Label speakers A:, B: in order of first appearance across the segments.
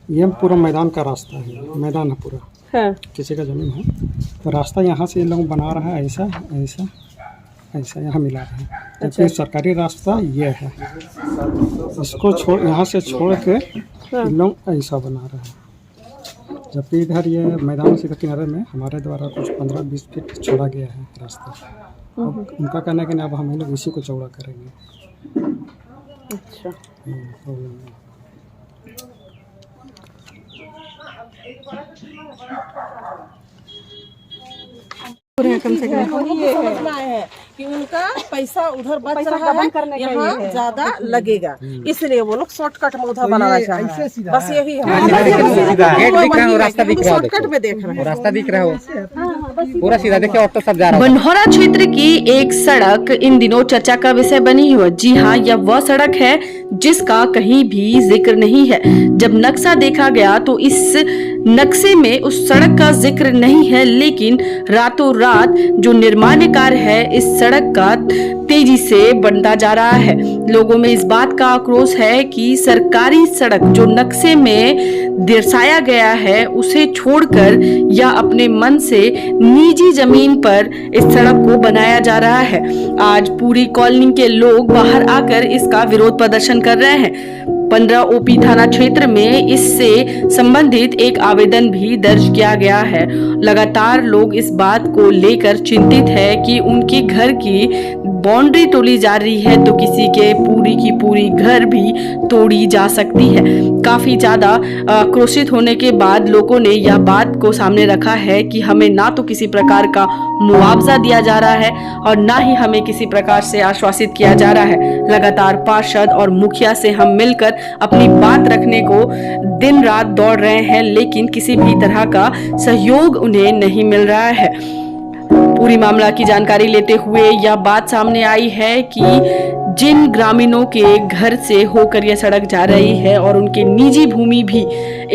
A: ये पूरा मैदान का रास्ता है, मैदान है पूरा,
B: हाँ।
A: किसी का ज़मीन है तो रास्ता यहाँ से ये लोग बना रहा है, ऐसा ऐसा ऐसा यहाँ मिला रहा है। जबकि सरकारी रास्ता ये है, इसको छोड़ यहाँ से छोड़ के ये लोग ऐसा बना रहे हैं। जबकि इधर ये मैदान से किनारे में हमारे द्वारा कुछ 15-20 फीट छोड़ा गया है रास्ता। अब उनका कहना है कि अब हम लोग इसी को चौड़ा करेंगे।
B: अच्छा।
A: प्रॉब्लम नहीं।
B: कम से कम
C: ये समझना है कि उनका पैसा उधर बच रहा है, यहाँ ज्यादा लगेगा, इसलिए वो लोग शॉर्टकट में उधर बनाना चाह रहे हैं। बस यही है, शॉर्टकट में देख रहे हैं,
D: रास्ता दिख रहा हो पूरा सीधा, देखिए ऑटो सब जा रहा है।
E: बनहोरा क्षेत्र की एक सड़क इन दिनों चर्चा का विषय बनी हुई है। जी हाँ, यह वह सड़क है जिसका कहीं भी जिक्र नहीं है। जब नक्शा देखा गया तो इस नक्शे में उस सड़क का जिक्र नहीं है, लेकिन रातों रात जो निर्माण कार्य है इस सड़क का तेजी से बनता जा रहा है। लोगों में इस बात का आक्रोश है कि सरकारी सड़क जो नक्शे में दर्शाया गया है उसे छोड़कर या अपने मन से निजी जमीन पर इस सड़क को बनाया जा रहा है। आज पूरी कॉलोनी के लोग बाहर आकर इसका विरोध प्रदर्शन कर रहे हैं। 15 ओपी थाना क्षेत्र में इससे संबंधित एक आवेदन भी दर्ज किया गया है। लगातार लोग इस बात को लेकर चिंतित है कि उनके घर की बाउंड्री तोड़ी जा रही है तो किसी के पूरी की पूरी घर भी तोड़ी जा सकती है। काफी ज्यादा आक्रोशित होने के बाद लोगों ने यह बात को सामने रखा है कि हमें ना तो किसी प्रकार का मुआवजा दिया जा रहा है और ना ही हमें किसी प्रकार से आश्वासित किया जा रहा है। लगातार पार्षद और मुखिया से हम मिलकर अपनी बात रखने को दिन रात दौड़ रहे हैं, लेकिन किसी भी तरह का सहयोग उन्हें नहीं मिल रहा है। पूरी मामला की जानकारी लेते हुए यह बात सामने आई है कि जिन ग्रामीणों के घर से होकर यह सड़क जा रही है और उनके निजी भूमि भी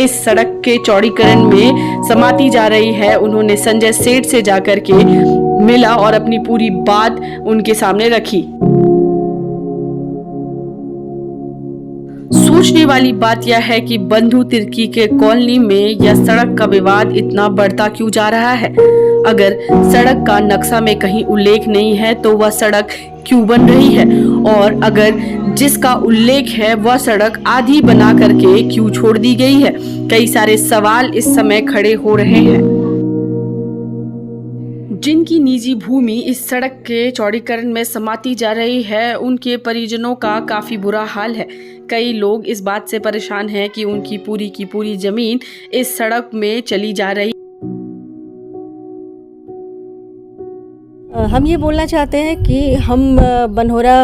E: इस सड़क के चौड़ीकरण में समाती जा रही है, उन्होंने संजय सेठ से जाकर के मिला और अपनी पूरी बात उनके सामने रखी। सोचने वाली बात यह है कि बंधु तिर्की के कॉलोनी में यह सड़क का विवाद इतना बढ़ता क्यों जा रहा है। अगर सड़क का नक्शा में कहीं उल्लेख नहीं है तो वह सड़क क्यों बन रही है, और अगर जिसका उल्लेख है वह सड़क आधी बना करके क्यों छोड़ दी गई है। कई सारे सवाल इस समय खड़े हो रहे हैं। जिनकी निजी भूमि इस सड़क के चौड़ीकरण में समाती जा रही है, उनके परिजनों का काफी बुरा हाल है। कई लोग इस बात से परेशान हैं कि उनकी पूरी की पूरी जमीन इस सड़क में चली जा रही।
F: हम ये बोलना चाहते हैं कि हम बनहोरा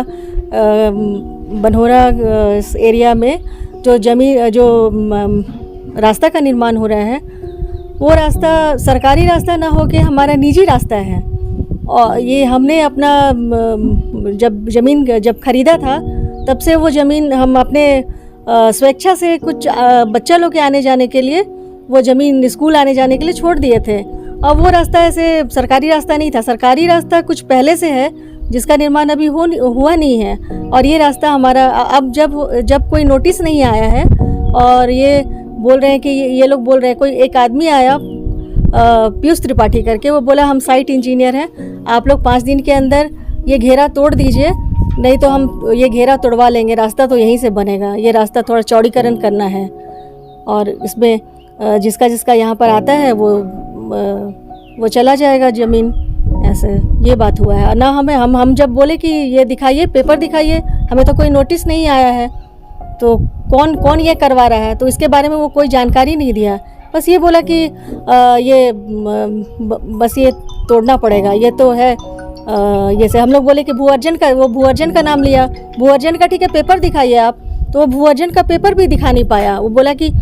F: एरिया में जो जमीन जो रास्ता का निर्माण हो रहा है वो रास्ता सरकारी रास्ता ना हो के हमारा निजी रास्ता है। और ये हमने अपना जब ज़मीन जब ख़रीदा था तब से वो ज़मीन हम अपने स्वेच्छा से कुछ बच्चा लोग के आने जाने के लिए वो ज़मीन स्कूल आने जाने के लिए छोड़ दिए थे। अब वो रास्ता ऐसे सरकारी रास्ता नहीं था, सरकारी रास्ता कुछ पहले से है जिसका निर्माण अभी हुआ नहीं है। और ये रास्ता हमारा अब जब कोई नोटिस नहीं आया है और ये बोल रहे हैं कि ये लोग बोल रहे हैं, कोई एक आदमी आया पीयूष त्रिपाठी करके, वो बोला हम साइट इंजीनियर हैं, आप लोग 5 दिन के अंदर ये घेरा तोड़ दीजिए, नहीं तो हम ये घेरा तोड़वा लेंगे, रास्ता तो यहीं से बनेगा, ये रास्ता थोड़ा चौड़ीकरण करना है और इसमें जिसका यहाँ पर आता है वो चला जाएगा ज़मीन। ऐसे ये बात हुआ है ना। हम जब बोले कि ये दिखाइए, पेपर दिखाइए, हमें तो कोई नोटिस नहीं आया है, तो कौन ये करवा रहा है, तो इसके बारे में वो कोई जानकारी नहीं दिया। बस ये बोला कि बस ये तोड़ना पड़ेगा, ये तो है। जैसे हम लोग बोले कि भू-अर्जन का नाम लिया, भू-अर्जन का ठीक है पेपर दिखाइए आप, तो वो भू-अर्जन का पेपर भी दिखा नहीं पाया। वो बोला कि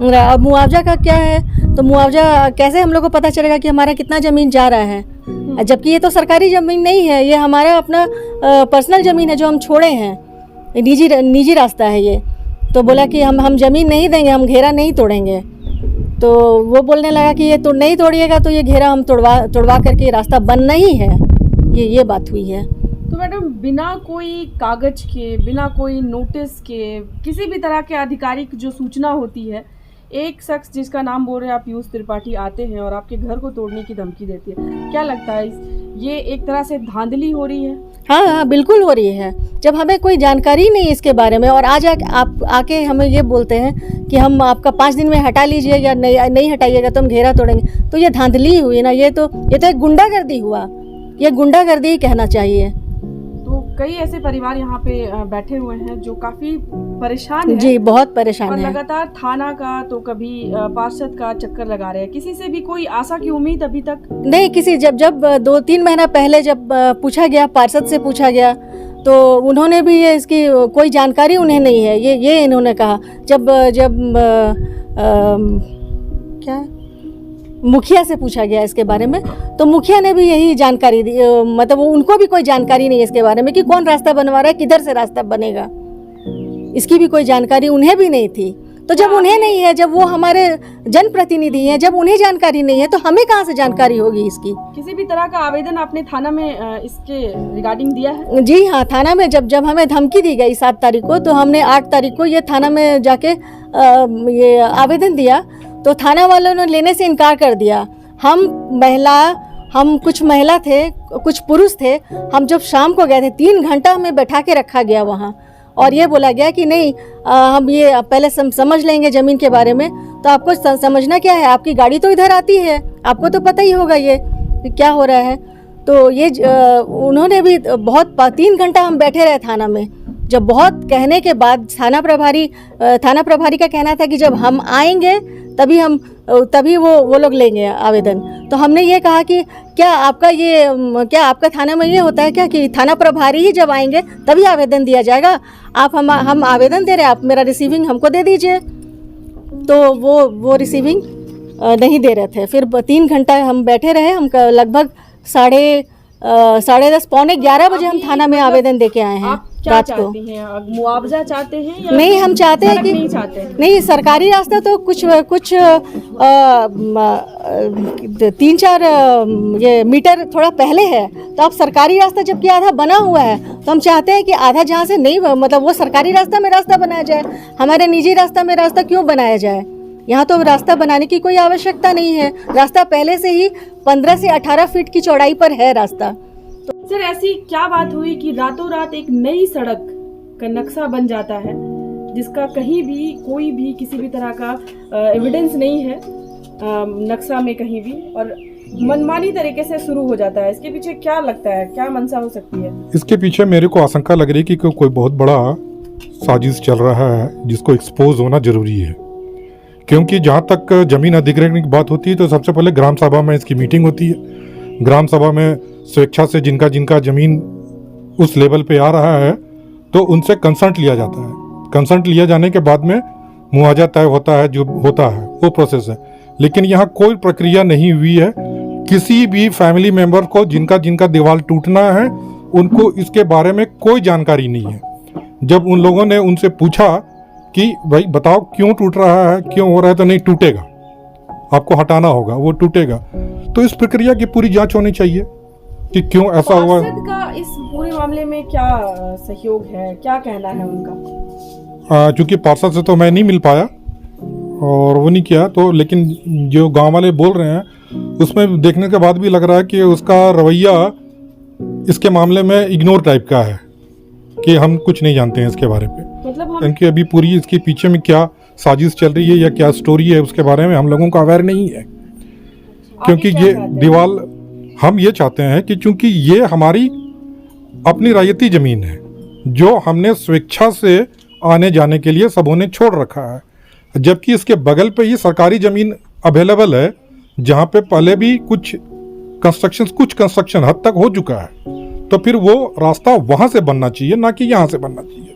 F: अब मुआवजा का क्या है, तो मुआवजा कैसे हम लोग को पता चलेगा कि हमारा कितना ज़मीन जा रहा है, जबकि ये तो सरकारी ज़मीन नहीं है, ये हमारा अपना पर्सनल ज़मीन है जो हम छोड़े हैं, निजी रास्ता है ये। तो बोला कि हम ज़मीन नहीं देंगे, हम घेरा नहीं तोड़ेंगे। तो वो बोलने लगा कि ये तो नहीं तोड़िएगा तो ये घेरा हम तोड़वा करके रास्ता बनना ही है। ये बात हुई है।
B: तो मैडम, बिना कोई कागज के, बिना कोई नोटिस के, किसी भी तरह के आधिकारिक जो सूचना होती है एक शख्स जिसका नाम बोल रहे हैं आप, पीयूष त्रिपाठी, आते हैं और आपके घर को तोड़ने की धमकी देती है। क्या लगता है ये एक तरह से धांधली हो रही है?
F: हाँ हाँ बिल्कुल हो रही है। जब हमें कोई जानकारी नहीं इसके बारे में और आज आप आके हमें ये बोलते हैं कि हम आपका 5 दिन में हटा लीजिए या नहीं हटाइएगा तो हम घेरा तोड़ेंगे, तो ये धांधली हुई ना। ये तो एक गुंडागर्दी हुआ। ये गुंडागर्दी ही कहना चाहिए।
B: तो कई ऐसे परिवार यहाँ पे बैठे हुए हैं जो काफी परेशान हैं।
F: जी बहुत परेशान
B: और
F: है।
B: लगातार थाना का तो कभी पार्षद का चक्कर लगा रहे हैं। किसी से भी कोई आशा की उम्मीद अभी तक
F: नहीं। किसी जब 2-3 महीना पहले जब पूछा गया, पार्षद से पूछा गया, तो उन्होंने भी ये इसकी कोई जानकारी उन्हें नहीं है। ये इन्होंने कहा। जब क्या मुखिया से पूछा गया इसके बारे में, तो मुखिया ने भी यही जानकारी दी। मतलब उनको भी कोई जानकारी नहीं है इसके बारे में कि कौन रास्ता बनवा रहा है, किधर से रास्ता बनेगा, इसकी भी कोई जानकारी उन्हें भी नहीं थी। तो जब उन्हें नहीं है, जब वो हमारे जनप्रतिनिधि हैं, जब उन्हें जानकारी नहीं है तो हमें कहाँ से जानकारी होगी इसकी?
B: किसी भी तरह का आवेदन आपने थाना में इसके रिगार्डिंग दिया है?
F: जी हाँ, थाना में जब हमें धमकी दी गई 7 तारीख को, तो हमने 8 तारीख को ये थाना में जाके ये आवेदन दिया। तो थाना वालों ने लेने से इनकार कर दिया। हम कुछ महिला थे, कुछ पुरुष थे। हम जब शाम को गए थे 3 घंटा हमें बैठा के रखा गया वहाँ, और ये बोला गया कि नहीं हम ये पहले समझ लेंगे ज़मीन के बारे में। तो आपको समझना क्या है? आपकी गाड़ी तो इधर आती है, आपको तो पता ही होगा ये क्या हो रहा है। तो ये उन्होंने भी बहुत 3 घंटा हम बैठे रहे थाना में। जब बहुत कहने के बाद थाना प्रभारी का कहना था कि जब हम आएंगे तभी वो लोग लेंगे आवेदन। तो हमने ये कहा कि क्या आपका थाना में ये होता है क्या कि थाना प्रभारी ही जब आएंगे तभी आवेदन दिया जाएगा? आप हम आवेदन दे रहे हैं, आप मेरा रिसीविंग हमको दे दीजिए। तो वो रिसीविंग नहीं दे रहे थे। फिर 3 घंटा हम बैठे रहे। हम लगभग 10:30 पौने 11 बजे हम थाना में आवेदन दे के आए हैं।
B: आप क्या चाहते हैं? मुआवजा चाहते हैं या
F: नहीं? हम चाहते हैं कि
B: नहीं चाहते हैं?
F: नहीं, सरकारी रास्ता तो कुछ 3-4 ये मीटर थोड़ा पहले है। तो अब सरकारी रास्ता जबकि आधा बना हुआ है, तो हम चाहते हैं कि आधा जहाँ से नहीं, मतलब वो सरकारी रास्ता में रास्ता बनाया जाए। हमारे निजी रास्ता में रास्ता क्यों बनाया जाए? यहाँ तो रास्ता बनाने की कोई आवश्यकता नहीं है। रास्ता पहले से ही 15 से 18 फीट की चौड़ाई पर है रास्ता।
B: सर, ऐसी क्या बात हुई कि रातों रात एक नई सड़क का नक्शा बन जाता है जिसका कहीं भी कोई भी किसी भी तरह का एविडेंस नहीं है नक्शा में कहीं भी, और मनमानी तरीके से शुरू हो जाता है? इसके पीछे क्या लगता है, क्या मंशा हो सकती है?
G: इसके पीछे मेरे को आशंका लग रही है कि कोई बहुत बड़ा साजिश चल रहा है जिसको एक्सपोज होना जरूरी है। क्योंकि जहाँ तक जमीन अधिग्रहण की बात होती है तो सबसे पहले ग्राम सभा में इसकी मीटिंग होती है। ग्राम सभा में स्वेच्छा से जिनका जमीन उस लेवल पे आ रहा है तो उनसे कंसर्ट लिया जाता है। कंसर्ट लिया जाने के बाद में मुआवजा तय होता है, जो होता है वो प्रोसेस है। लेकिन यहाँ कोई प्रक्रिया नहीं हुई है। किसी भी फैमिली मेंबर को जिनका दीवार टूटना है उनको इसके बारे में कोई जानकारी नहीं है। जब उन लोगों ने उनसे पूछा कि भाई बताओ क्यों टूट रहा है, क्यों हो रहा है, तो नहीं टूटेगा, आपको हटाना होगा, वो टूटेगा। तो इस प्रक्रिया की पूरी जांच होनी चाहिए कि क्यों ऐसा हुआ है।
B: पार्षद का इस पूरे मामले में क्या सहयोग है, क्या कहना है उनका?
G: चूंकि पार्षद से तो मैं नहीं मिल पाया और वो नहीं किया, तो लेकिन जो गांव वाले बोल रहे हैं उसमें देखने के बाद भी लग रहा है कि उसका रवैया इसके मामले में इग्नोर टाइप का है कि हम कुछ नहीं जानते हैं इसके बारे में।
B: मतलब
G: क्योंकि अभी पूरी इसके पीछे में क्या साजिश चल रही है या क्या स्टोरी है उसके बारे में हम लोगों को अवेयर नहीं है। क्योंकि ये दीवार हम ये चाहते हैं कि चूंकि ये हमारी अपनी रैयती ज़मीन है जो हमने स्वेच्छा से आने जाने के लिए सबों ने छोड़ रखा है, जबकि इसके बगल पे ही सरकारी ज़मीन अवेलेबल है जहाँ पे पहले भी कुछ कंस्ट्रक्शन हद तक हो चुका है। तो फिर वो रास्ता वहाँ से बनना चाहिए, ना कि यहाँ से बनना चाहिए।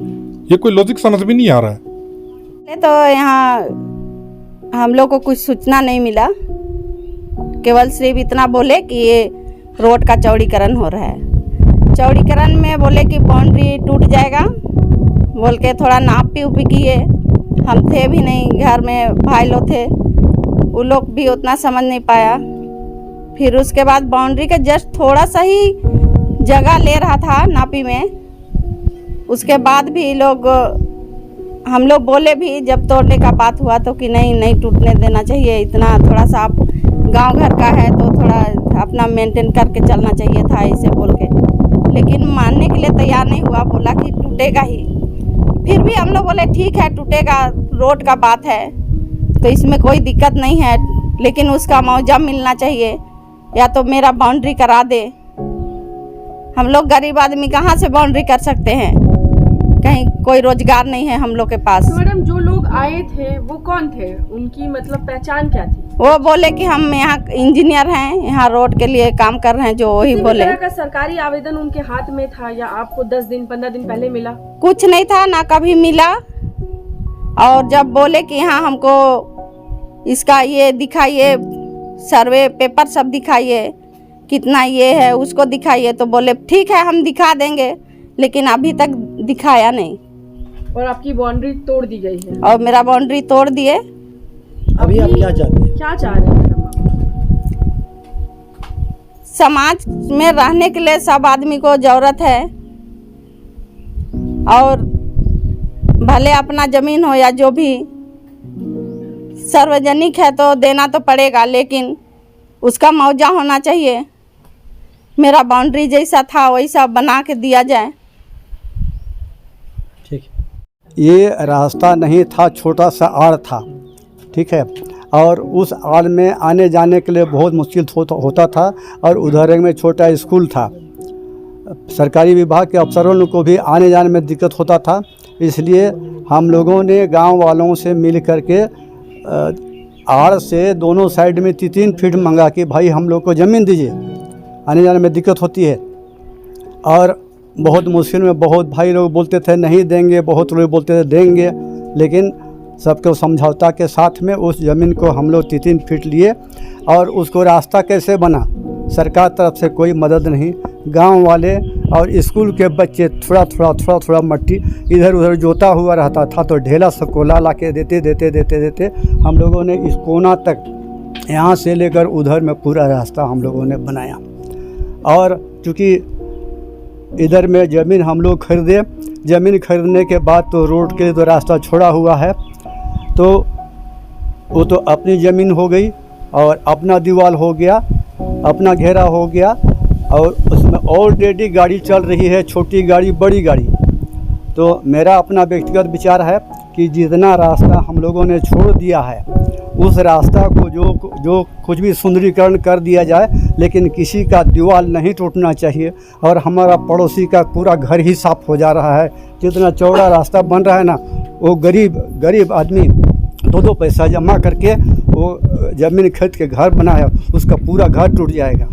G: ये कोई लॉजिक समझ में नहीं आ रहा है।
H: तो यहाँ हम लोग को कुछ सूचना नहीं मिला, केवल सिर्फ इतना बोले कि ये रोड का चौड़ीकरण हो रहा है। चौड़ीकरण में बोले कि बाउंड्री टूट जाएगा बोल के थोड़ा नाप भी किए। हम थे भी नहीं घर में, भाई लोग थे, वो लोग भी उतना समझ नहीं पाया। फिर उसके बाद बाउंड्री का जस्ट थोड़ा सा ही जगह ले रहा था नापी में, उसके बाद भी लोग हम लोग बोले भी जब तोड़ने का बात हुआ तो कि नहीं टूटने देना चाहिए, इतना थोड़ा सा आप गांव घर का है तो थोड़ा अपना मेंटेन करके चलना चाहिए था, ऐसे बोल के। लेकिन मानने के लिए तैयार नहीं हुआ, बोला कि टूटेगा ही। फिर भी हम लोग बोले ठीक है टूटेगा, रोड का बात है तो इसमें कोई दिक्कत नहीं है, लेकिन उसका मुआवजा मिलना चाहिए या तो मेरा बाउंड्री करा दे। हम लोग गरीब आदमी कहाँ से बाउंड्री कर सकते हैं, कहीं कोई रोजगार नहीं है हम लोग के पास।
B: तो मैडम जो लोग आए थे वो कौन थे, उनकी मतलब पहचान क्या थी?
H: वो बोले कि हम यहाँ इंजीनियर हैं, यहाँ रोड के लिए काम कर रहे हैं, जो वही बोले।
B: किसी भी तरह का सरकारी आवेदन उनके हाथ में था या आपको 10 दिन 15 दिन पहले मिला?
H: कुछ नहीं था, ना कभी मिला। और जब बोले कि यहाँ हमको इसका ये दिखाइए, सर्वे पेपर सब दिखाइए, कितना ये है उसको दिखाइए, तो बोले ठीक है हम दिखा देंगे, लेकिन अभी तक दिखाया नहीं।
B: और आपकी बाउंड्री तोड़ दी गई है?
H: और मेरा बाउंड्री तोड़ दिए।
I: अभी आप क्या चाहते हैं?
B: क्या चाह रहे हैं मैडम आप?
H: समाज में रहने के लिए सब आदमी को जरूरत है, और भले अपना जमीन हो या जो भी सार्वजनिक है तो देना तो पड़ेगा, लेकिन उसका मुआवजा होना चाहिए। मेरा बाउंड्री जैसा था वैसा बना के दिया जाए।
I: ठीक है। ये रास्ता नहीं था, छोटा सा आड़ था, ठीक है, और उस आड़ में आने जाने के लिए बहुत मुश्किल होता था, और उधर में छोटा स्कूल था। सरकारी विभाग के अफसरों को भी आने जाने में दिक्कत होता था, इसलिए हम लोगों ने गांव वालों से मिल करके आड़ से दोनों साइड में 3 फीट मंगा कि भाई हम लोग को ज़मीन दीजिए, आने जाने में दिक्कत होती है। और बहुत मुश्किल में बहुत भाई लोग बोलते थे नहीं देंगे, बहुत लोग बोलते थे देंगे, लेकिन सबको समझौता के साथ में उस ज़मीन को हम लोग 3 फीट लिए। और उसको रास्ता कैसे बना, सरकार तरफ से कोई मदद नहीं, गांव वाले और स्कूल के बच्चे थोड़ा मट्टी इधर उधर जोता हुआ रहता था, तो ढेला से कोला ला के देते हम लोगों ने इस कोना तक, यहाँ से लेकर उधर में पूरा रास्ता हम लोगों ने बनाया। और चूँकि इधर में ज़मीन हम लोग खरीदे, ज़मीन खरीदने के बाद तो रोड के लिए तो रास्ता छोड़ा हुआ है, तो वो तो अपनी ज़मीन हो गई और अपना दीवार हो गया, अपना घेरा हो गया, और उसमें ऑलरेडी गाड़ी चल रही है, छोटी गाड़ी बड़ी गाड़ी। तो मेरा अपना व्यक्तिगत विचार है कि जितना रास्ता हम लोगों ने छोड़ दिया है उस रास्ता को जो कुछ भी सुंदरीकरण कर दिया जाए, लेकिन किसी का दीवार नहीं टूटना चाहिए। और हमारा पड़ोसी का पूरा घर ही साफ हो जा रहा है, जितना चौड़ा रास्ता बन रहा है ना, वो गरीब आदमी 2 पैसा जमा करके वो ज़मीन खरीद के घर बनाया, उसका पूरा घर टूट जाएगा।